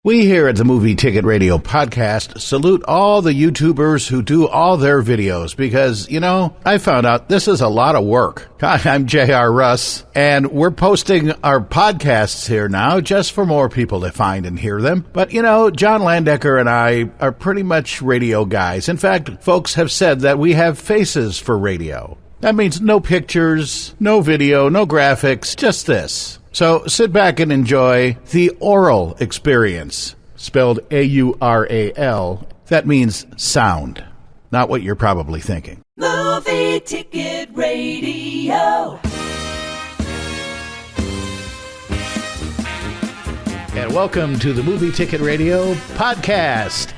We here at the Movie Ticket Radio podcast salute all the YouTubers who do all their videos because, I found out this is a lot of work. Hi, I'm J.R. Russ, and we're posting our podcasts here now just for more people to find and hear them. But, John Landecker and I are pretty much radio guys. In fact, folks have said that we have faces for radio. That means no pictures, no video, no graphics, just this. So sit back and enjoy the oral experience, spelled A-U-R-A-L. That means sound, not what you're probably thinking. Movie Ticket Radio. And welcome to the Movie Ticket Radio podcast.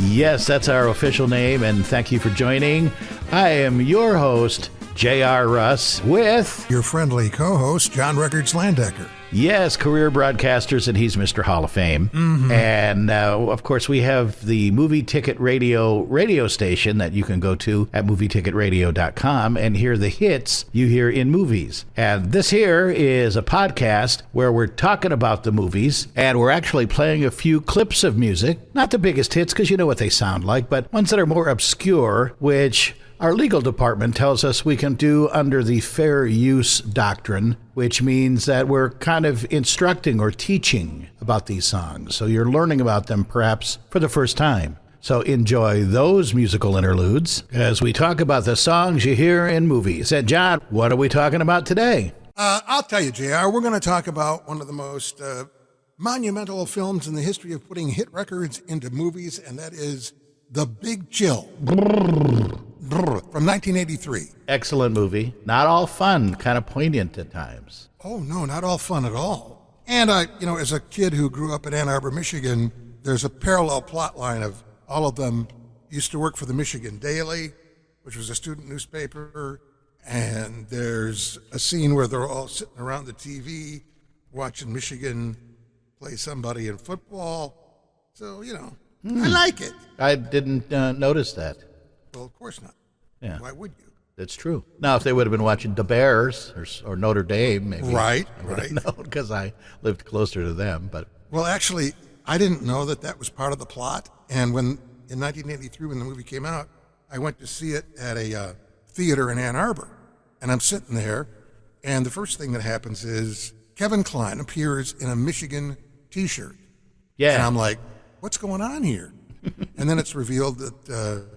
Yes, that's our official name, and thank you for joining. I am your host, J.R. Russ, with your friendly co-host, John Records Landecker. Yes, career broadcasters, and he's Mr. Hall of Fame. Mm-hmm. And, of course, we have the Movie Ticket radio station that you can go to at movieticket.radio.com and hear the hits you hear in movies. And this here is a podcast where we're talking about the movies, and we're actually playing a few clips of music. Not the biggest hits, because you know what they sound like, but ones that are more obscure, which our legal department tells us we can do under the fair use doctrine, which means that we're kind of instructing or teaching about these songs. So you're learning about them perhaps for the first time. So enjoy those musical interludes as we talk about the songs you hear in movies. And John, what are we talking about today? I'll tell you, JR, we're going to talk about one of the most monumental films in the history of putting hit records into movies, and that is The Big Chill. From 1983. Excellent movie. Not all fun, kind of poignant at times. Oh, no, not all fun at all. And, as a kid who grew up in Ann Arbor, Michigan, there's a parallel plot line of all of them used to work for the Michigan Daily, which was a student newspaper, and there's a scene where they're all sitting around the TV watching Michigan play somebody in football. So, I like it. I didn't notice that. Well, of course not. Yeah. Why would you? That's true. Now, if they would have been watching the Bears or Notre Dame, maybe. Right. I would have known because I lived closer to them. But well, actually, I didn't know that was part of the plot. And when in 1983, when the movie came out, I went to see it at a theater in Ann Arbor. And I'm sitting there, and the first thing that happens is Kevin Kline appears in a Michigan T-shirt. Yeah. And I'm like, what's going on here? And then it's revealed that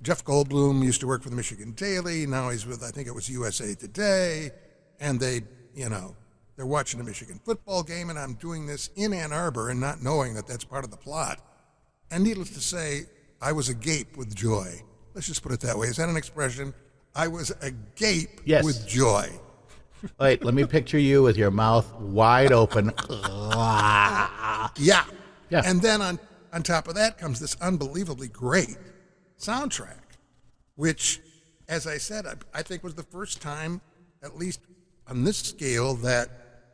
Jeff Goldblum used to work for the Michigan Daily. Now he's with, I think it was USA Today. And they're watching a Michigan football game, and I'm doing this in Ann Arbor and not knowing that that's part of the plot. And needless to say, I was agape with joy. Let's just put it that way. Is that an expression? I was agape with joy. Wait, let me picture you with your mouth wide open. Yeah. And then on top of that comes this unbelievably great soundtrack, which, as I said, I think was the first time, at least on this scale, that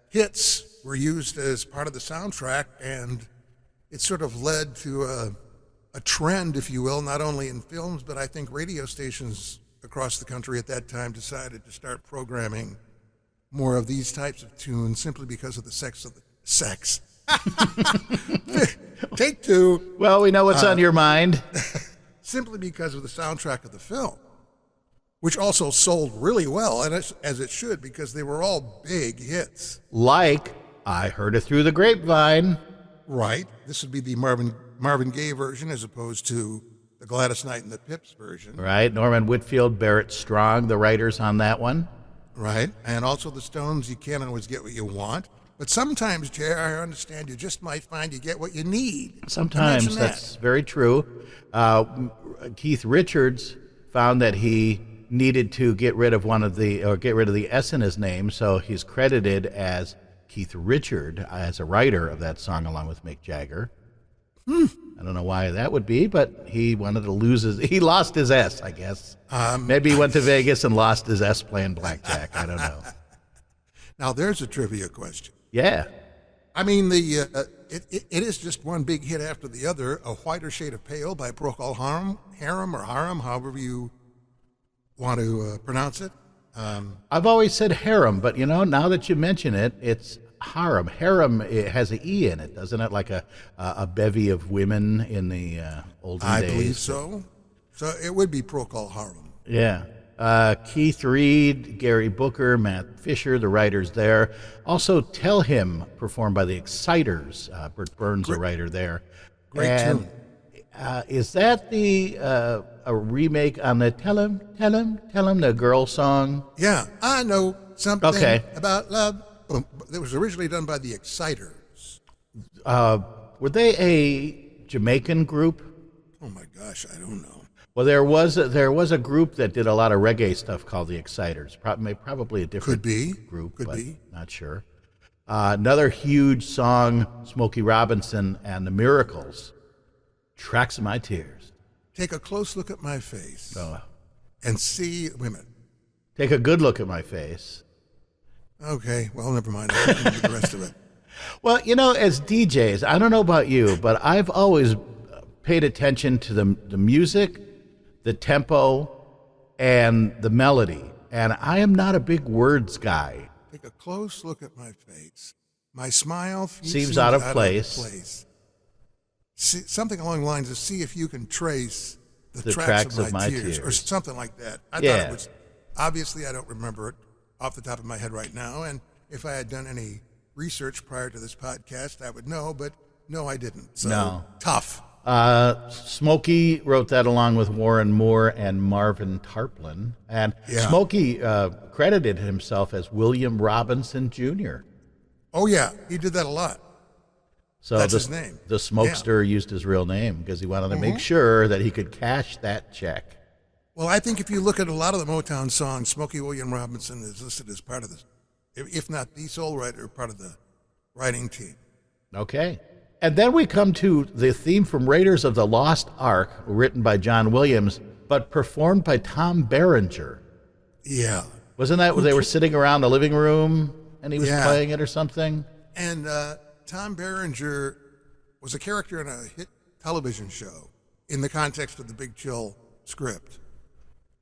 hits were used as part of the soundtrack, and it sort of led to a trend, if you will, not only in films, but I think radio stations across the country at that time decided to start programming more of these types of tunes simply because of the sex. Take two. Well, we know what's on your mind. Simply because of the soundtrack of the film, which also sold really well, and as it should, because they were all big hits. Like, I Heard It Through the Grapevine. Right. This would be the Marvin Gaye version as opposed to the Gladys Knight and the Pips version. Right. Norman Whitfield, Barrett Strong, the writers on that one. Right. And also the Stones, You Can't Always Get What You Want. But sometimes, JR, I understand you just might find you get what you need. Sometimes, that's very true. Keith Richards found that he needed to get rid of the S in his name, so he's credited as Keith Richard as a writer of that song along with Mick Jagger. I don't know why that would be, but he wanted to he lost his S, I guess. Maybe he went to Vegas and lost his S playing blackjack. I don't know. Now there's a trivia question. Yeah. I mean, it is just one big hit after the other. A Whiter Shade of Pale by Procol Harum, however you want to pronounce it. I've always said harem, but now that you mention it, it's harem. Harem, it has an E in it, doesn't it? Like a bevy of women in the olden days. I believe so. So it would be Procol Harum. Yeah. Keith Reed, Gary Booker, Matt Fisher, the writers there. Also, Tell Him, performed by the Exciters. Bert Burns, a writer there. Great tune. Is that a remake on the Tell Him, the girl song? Yeah, I know something Okay. about love. It was originally done by the Exciters. Were they a Jamaican group? Oh my gosh, I don't know. Well, there was a group that did a lot of reggae stuff called the Exciters. Probably a different Could be. group, Could but be. not sure. Another huge song, Smokey Robinson and the Miracles, Tracks of My Tears. Take a close look at my face Oh. and see. Wait a minute. Take a good look at my face. Okay, well, never mind. I can't remember the rest of it. Well, as DJs, I don't know about you, but I've always paid attention to the music, the tempo, and the melody. And I am not a big words guy. Take a close look at my face. My smile Seems out of place. See, something along the lines of see if you can trace the tracks of my tears. or something like that. I Yeah. thought it was, obviously I don't remember it off the top of my head right now, and if I had done any research prior to this podcast, I would know, but no, I didn't. So No. tough. Smokey wrote that along with Warren Moore and Marvin Tarplin. And Yeah. Smokey credited himself as William Robinson Jr. Oh yeah, he did that a lot. So That's his name. The smokester used his real name because he wanted to make sure that he could cash that check. Well, I think if you look at a lot of the Motown songs, Smokey William Robinson is listed as part of this, if not the sole writer, part of the writing team. Okay. And then we come to the theme from Raiders of the Lost Ark, written by John Williams, but performed by Tom Berenger. Yeah. Wasn't that when they were sitting around the living room and he was Yeah. playing it or something? And Tom Berenger was a character in a hit television show in the context of the Big Chill script,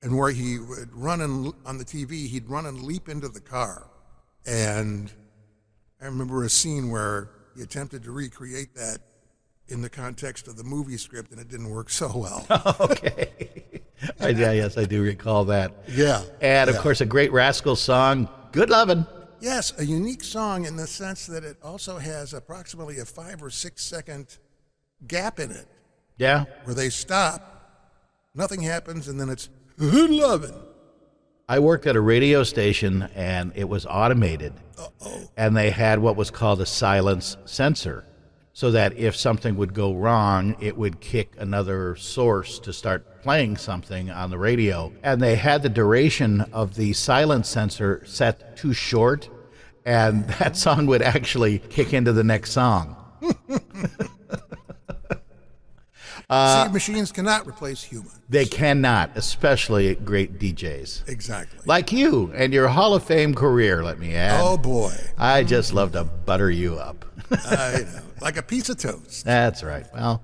and where he would run on the TV, he'd run and leap into the car. And I remember a scene where he attempted to recreate that in the context of the movie script, and it didn't work so well. Okay. Yes, I do recall that. Yeah. And, of Yeah. course, a great Rascals song, Good Lovin'. Yes, a unique song in the sense that it also has approximately a 5 or 6 second gap in it Yeah. where they stop, nothing happens, and then it's good lovin'. I worked at a radio station, and it was automated. Uh-oh. And they had what was called a silence sensor, so that if something would go wrong, it would kick another source to start playing something on the radio. And they had the duration of the silence sensor set too short, and that song would actually kick into the next song. See, machines cannot replace humans. They cannot, especially great DJs. Exactly. Like you and your Hall of Fame career, let me add. Oh, boy. I just love to butter you up. I know. Like a piece of toast. That's right. Well,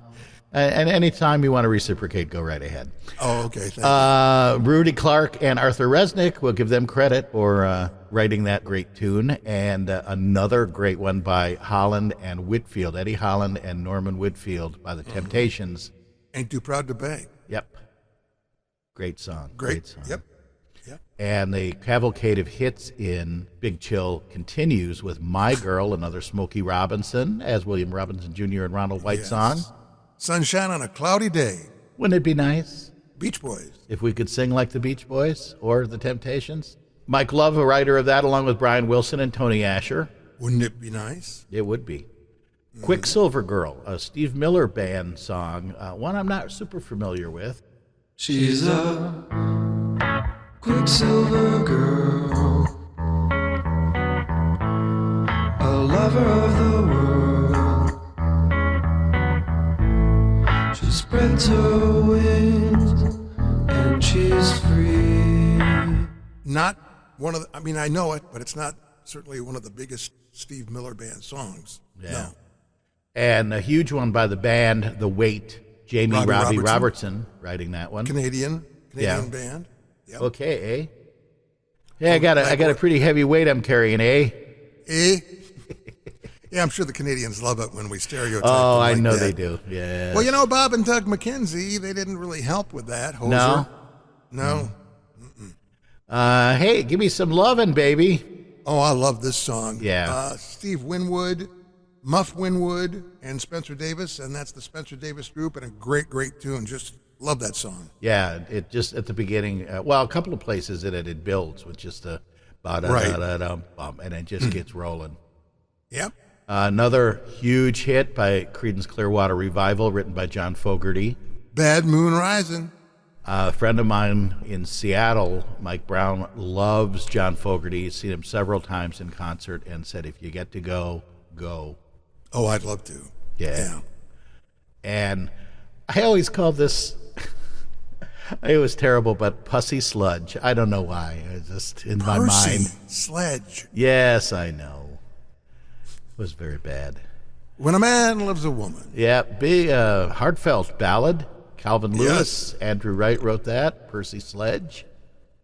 and anytime you want to reciprocate, go right ahead. Oh, okay. Thank you. Rudy Clark and Arthur Resnick, we'll give them credit for writing that great tune. And another great one by Holland and Whitfield, Eddie Holland and Norman Whitfield by the Temptations. Ain't Too Proud to Beg. Yep. Great song. Great. song. Yep. Yep. And the cavalcade of hits in Big Chill continues with My Girl, another Smokey Robinson, as William Robinson Jr. and Ronald White Yes. song. Sunshine on a Cloudy Day. Wouldn't it be nice Beach Boys. if we could sing like the Beach Boys or the Temptations? Mike Love, a writer of that, along with Brian Wilson and Tony Asher. Wouldn't it be nice? It would be. Quicksilver Girl, a Steve Miller Band song, one I'm not super familiar with. She's a Quicksilver girl, a lover of the world. She spreads her wings and she's free. Not one of the, I mean, I know it, but it's not certainly one of the biggest Steve Miller Band songs. Yeah. No. And a huge one by the band, The Weight, Robbie Robertson. Robertson writing that one. Canadian Yeah. band. Yep. Okay, eh? Yeah, I got a pretty heavy weight I'm carrying, eh? Eh? Yeah, I'm sure the Canadians love it when we stereotype Oh, them I like know that. they do. Yeah. Well, you know, Bob and Doug McKenzie, they didn't really help with that. Hoser. No? No. Hey, give me some lovin', baby. Oh, I love this song. Yeah. Steve Winwood, Muff Winwood, and Spencer Davis, and that's the Spencer Davis Group, and a great, great tune. Just love that song. Yeah, it just at the beginning, well, a couple of places in it builds with just a ba-da-da-da-dum-bum, and it just gets rolling. Yep. Another huge hit by Creedence Clearwater Revival, written by John Fogerty. Bad Moon Rising. A friend of mine in Seattle, Mike Brown, loves John Fogerty. He's seen him several times in concert and said, if you get to go, go. Oh, I'd love to. Yeah. And I always called this, it was terrible, but Pussy Sludge. I don't know why. It was just in my mind. Sledge. Yes, I know. It was very bad. When a Man Loves a Woman. Yeah, big heartfelt ballad. Calvin Lewis, Andrew Wright wrote that, Percy Sledge.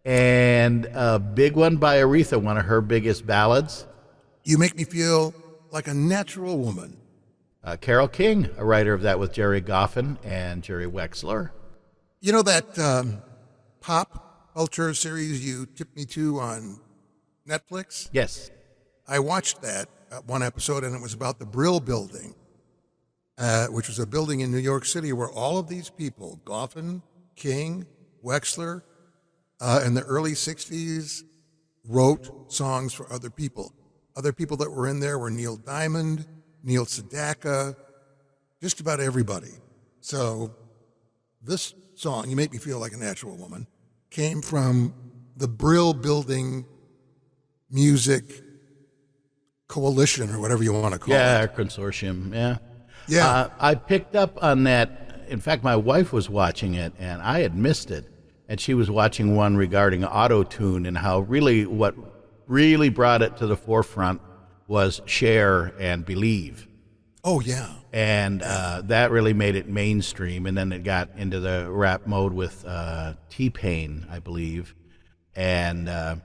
And a big one by Aretha, one of her biggest ballads. You Make Me Feel Like a Natural Woman. Carole King, a writer of that with Jerry Goffin and Jerry Wexler. You know that pop culture series you tipped me to on Netflix? Yes. I watched that one episode, and it was about the Brill Building, which was a building in New York City where all of these people, Goffin, King, Wexler, in the early 60s, wrote songs for other people. Other people that were in there were Neil Diamond, Neil Sedaka, just about everybody. So this song, You Make Me Feel Like a Natural Woman, came from the Brill Building Music Coalition, or whatever you want to call it. Yeah, consortium, yeah. Yeah. I picked up on that. In fact, my wife was watching it, and I had missed it. And she was watching one regarding auto-tune and how what really brought it to the forefront was Cher and Believe. Oh, yeah. And that really made it mainstream. And then it got into the rap mode with T-Pain, I believe. And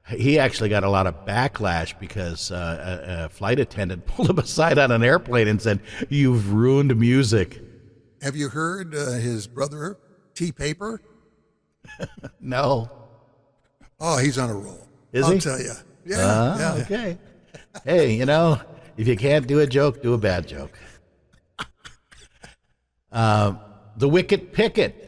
he actually got a lot of backlash because a flight attendant pulled him aside on an airplane and said, "You've ruined music." Have you heard his brother, T-Paper? No. Oh, he's on a roll. Is I'll he? tell you. Yeah. Okay. Hey, if you can't do a joke, do a bad joke. The Wicked Picket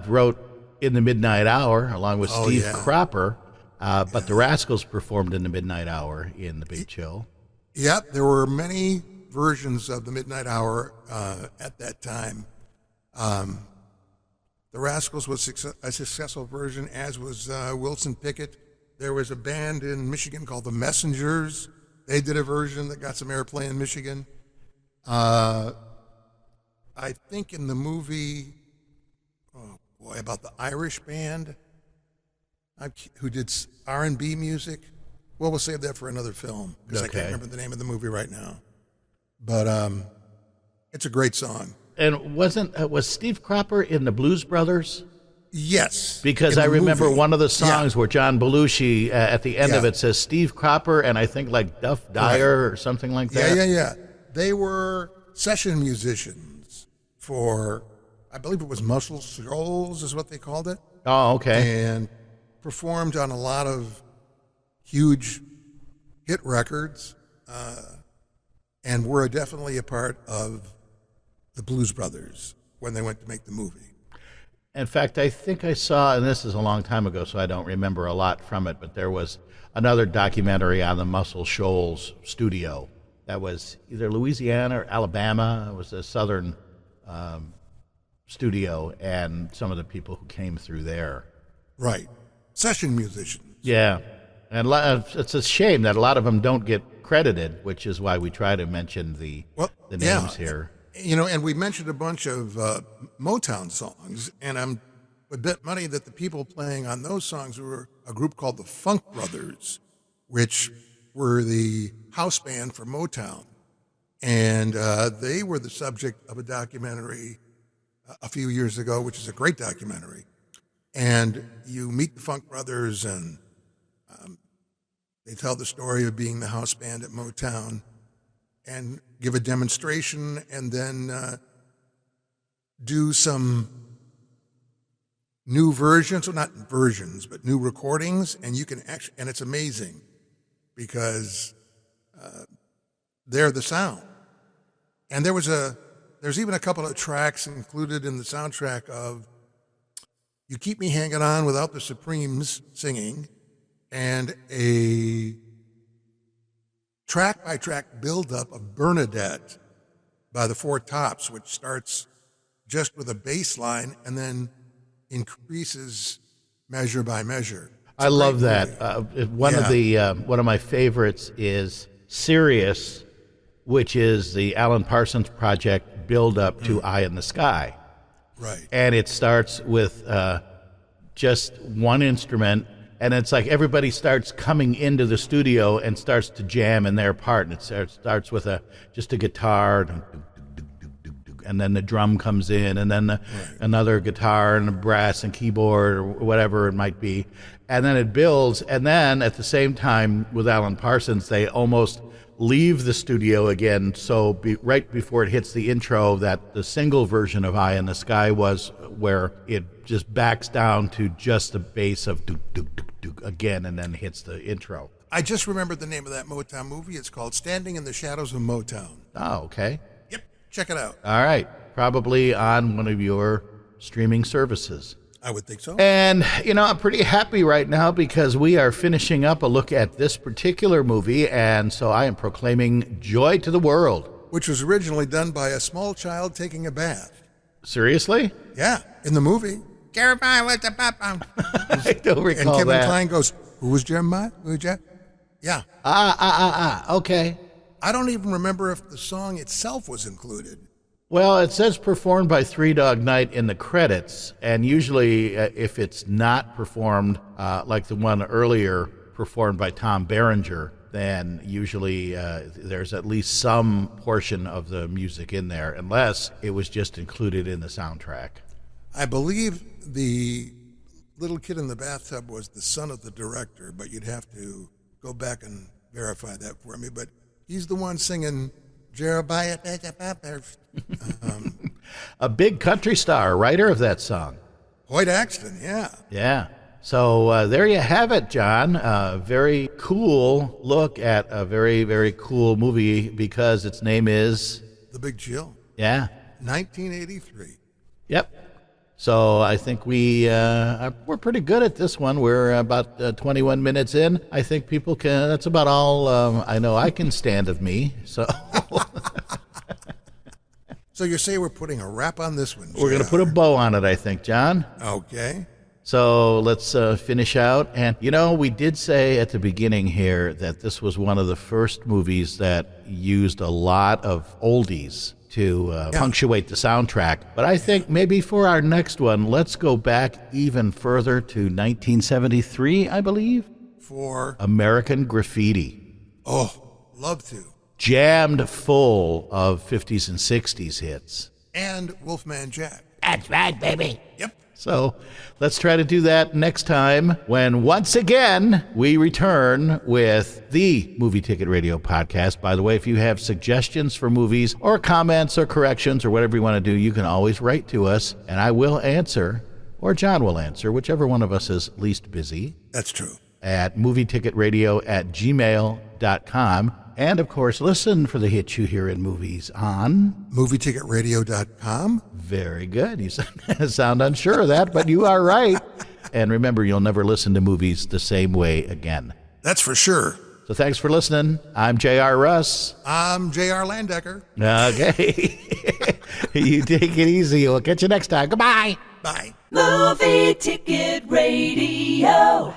wrote In the Midnight Hour along with Steve Cropper, but the Rascals performed In the Midnight Hour in The Big Chill. Yep, there were many versions of the Midnight Hour at that time. The Rascals was a successful version, as was Wilson Pickett. There was a band in Michigan called the Messengers. They did a version that got some airplay in Michigan. I think in the movie, about the Irish band who did R&B music. Well, we'll save that for another film because I can't remember the name of the movie right now. But it's a great song. And was Steve Cropper in the Blues Brothers? Yes. Because I remember movie. one of the songs where John Belushi, at the end of it, says Steve Cropper and I think like Duff Dyer or something like that. Yeah. They were session musicians for, I believe it was Muscle Shoals is what they called it. Oh, okay. And performed on a lot of huge hit records and were definitely a part of the Blues Brothers when they went to make the movie. In fact, I think I saw, and this is a long time ago, so I don't remember a lot from it, but there was another documentary on the Muscle Shoals studio that was either Louisiana or Alabama. It was a southern studio, and some of the people who came through there. Right. Session musicians. Yeah. And it's a shame that a lot of them don't get credited, which is why we try to mention the names here. And we mentioned a bunch of Motown songs, and I'm a bit money that the people playing on those songs were a group called the Funk Brothers, which were the house band for Motown. And they were the subject of a documentary a few years ago, which is a great documentary. And you meet the Funk Brothers, and they tell the story of being the house band at Motown. and give a demonstration and then do some new versions, well, not versions, but new recordings, and you can actually, and it's amazing because they're the sound. And there's even a couple of tracks included in the soundtrack of You Keep Me Hanging On Without the Supremes singing, and a track-by-track build-up of Bernadette by the Four Tops, which starts just with a bass line and then increases measure by measure. I love that. One of my favorites is Sirius, which is the Alan Parsons Project build-up to Eye in the Sky. Right. And it starts with just one instrument, and it's like everybody starts coming into the studio and starts to jam in their part. And it starts with just a guitar, and then the drum comes in, and then another guitar and a brass and keyboard or whatever it might be. And then it builds, and then at the same time with Alan Parsons, they almost leave the studio again, so right before it hits the intro, that the single version of Eye in the Sky was where it just backs down to just the bass of again, and then hits the intro. I just remembered the name of that Motown movie. It's called Standing in the Shadows of Motown. Oh, okay. Yep, check it out. All right, probably on one of your streaming services. I would think so. And, I'm pretty happy right now because we are finishing up a look at this particular movie, and so I am proclaiming Joy to the World. Which was originally done by a small child taking a bath. Seriously? Yeah, in the movie. Jeremiah was the papa. I don't recall And Kevin that. Kline goes, who was Jeremiah? Who was Jeff? Yeah. Okay. I don't even remember if the song itself was included. Well, it says performed by Three Dog Night in the credits, and usually if it's not performed like the one earlier performed by Tom Berenger, then usually there's at least some portion of the music in there, unless it was just included in the soundtrack. I believe the little kid in the bathtub was the son of the director, but you'd have to go back and verify that for me. But he's the one singing Jeremiah. A big country star, writer of that song. Hoyt Axton, yeah. Yeah. So there you have it, John. Very cool look at a very, very cool movie because its name is... The Big Chill. Yeah. 1983. Yep. So I think we're pretty good at this one. We're about 21 minutes in. I think people can... That's about all I know I can stand of me. So... So you say we're putting a wrap on this one, We're going to put a bow on it, I think, John. Okay. So let's finish out. And, we did say at the beginning here that this was one of the first movies that used a lot of oldies to punctuate the soundtrack. But I think maybe for our next one, let's go back even further to 1973, I believe. For? American Graffiti. Oh, love to. Jammed full of 50s and 60s hits. And Wolfman Jack. That's right, baby. Yep. So let's try to do that next time when once again we return with the Movie Ticket Radio podcast. By the way, if you have suggestions for movies or comments or corrections or whatever you want to do, you can always write to us and I will answer, or John will answer, whichever one of us is least busy. That's true. At movieticketradio@gmail.com. And, of course, listen for the hits you hear in movies on... MovieTicketRadio.com. Very good. You sound unsure of that, but you are right. And remember, you'll never listen to movies the same way again. That's for sure. So thanks for listening. I'm J.R. Russ. I'm J.R. Landecker. Okay. You take it easy. We'll catch you next time. Goodbye. Bye. Movie Ticket Radio.